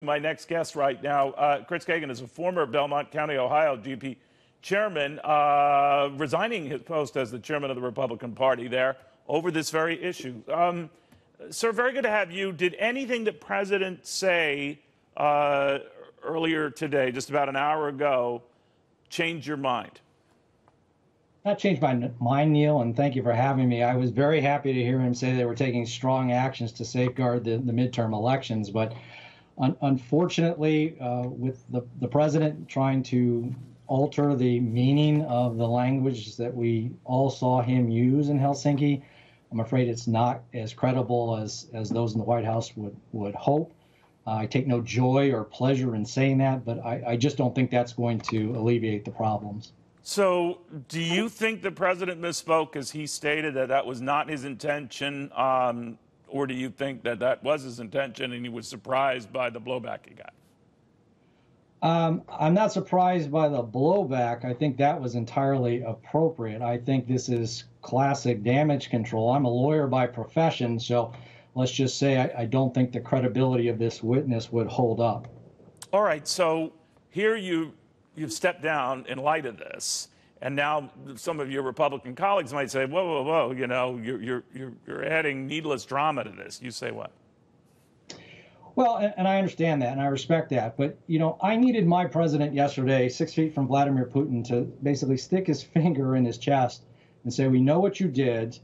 My next guest right now, Chris Gagin, is a former Belmont County, Ohio GOP chairman, resigning his post as the chairman of the Republican Party there over this very issue. Sir, very good to have you. Did anything that President say earlier today, just about an hour ago, change your mind? Not changed my mind, Neil, and thank you for having me. I was very happy to hear him say they were taking strong actions to safeguard the midterm elections, but unfortunately, with the president trying to alter the meaning of the language that we all saw him use in Helsinki, I'm afraid it's not as credible as those in the White House would hope. I take no joy or pleasure in saying that, but I just don't think that's going to alleviate the problems. So do you think the president misspoke as he stated that that was not his intention? Or do you think that that was his intention and he was surprised by the blowback he got? I'm not surprised by the blowback. I think that was entirely appropriate. I think this is classic damage control. I'm a lawyer by profession, so let's just say I don't think the credibility of this witness would hold up. All right, so here you've stepped down in light of this. And now some of your Republican colleagues might say, whoa, whoa, whoa, you know, you're adding needless drama to this. You say what? Well, and I understand that, and I respect that. But, you know, I needed my president yesterday, 6 feet from Vladimir Putin, to basically stick his finger in his chest and say, we know what you did.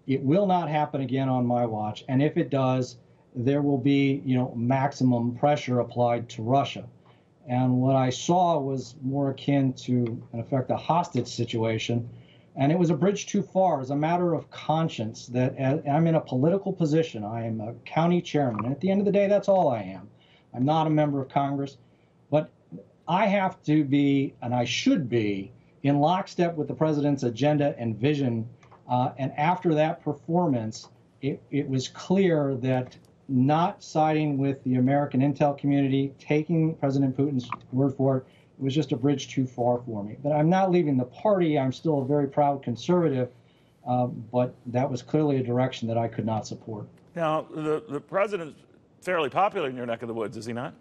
It will not happen again on my watch. And if it does, there will be, you know, maximum pressure applied to Russia. And what I saw was more akin to, in effect, a hostage situation. And it was a bridge too far as a matter of conscience that I'm in a political position. I am a county chairman. And at the end of the day, that's all I am. I'm not a member of Congress. But I have to be, and I should be, in lockstep with the president's agenda and vision. And after that performance, it was clear that not siding with the American intel community, taking President Putin's word for it, it was just a bridge too far for me. But I'm not leaving the party. I'm still a very proud conservative, but that was clearly a direction that I could not support. Now, the president's fairly popular in your neck of the woods, is he not?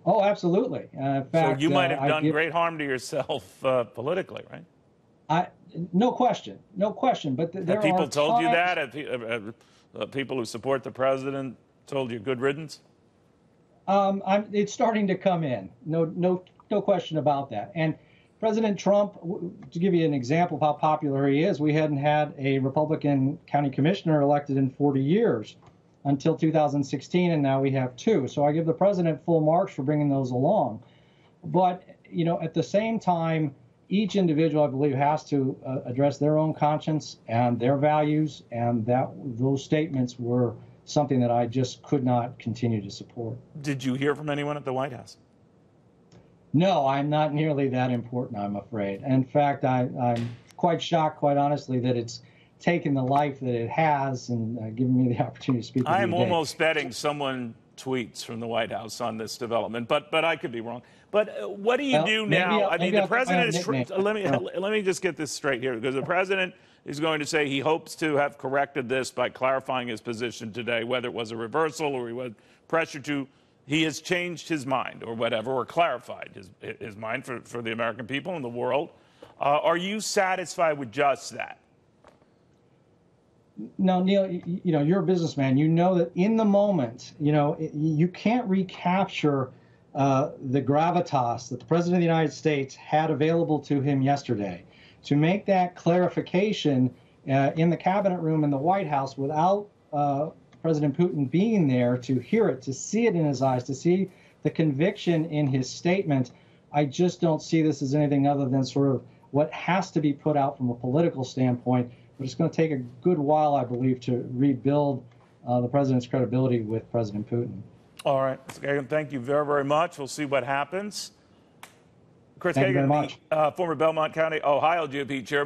Oh, absolutely. In fact, so you might have done great harm to yourself politically, right? No question. No question. But there have people are told times... you that? Have people who support the president told you good riddance? It's starting to come in. No question about that. And President Trump, to give you an example of how popular he is, we hadn't had a Republican county commissioner elected in 40 years until 2016, and now we have two. So I give the president full marks for bringing those along. But, you know, at the same time, each individual, I believe, has to address their own conscience and their values, and those statements were something that I just could not continue to support. Did you hear from anyone at the White House? No, I'm not nearly that important, I'm afraid. In fact, I'm quite shocked, quite honestly, that it's taken the life that it has and given me the opportunity to speak with you I am today. almost betting someone tweets from the White House on this development, but I could be wrong. But what do you do now? I mean, the president is. Let me just get this straight here, because the president is going to say he hopes to have corrected this by clarifying his position today, whether it was a reversal or he was pressured to. He has changed his mind or whatever, or clarified his mind for the American people and the world. Are you satisfied with just that? No, Neil, you know, you're a businessman. You know that in the moment, you know, you can't recapture the gravitas that the President of the United States had available to him yesterday. To make that clarification in the cabinet room in the White House without President Putin being there to hear it, to see it in his eyes, to see the conviction in his statement, I just don't see this as anything other than sort of what has to be put out from a political standpoint. But it's going to take a good while, I believe, to rebuild the president's credibility with President Putin. All right. Mr. Gagin, thank you very, very much. We'll see what happens. Chris Thank you very much. Former Belmont County, Ohio GOP chairman.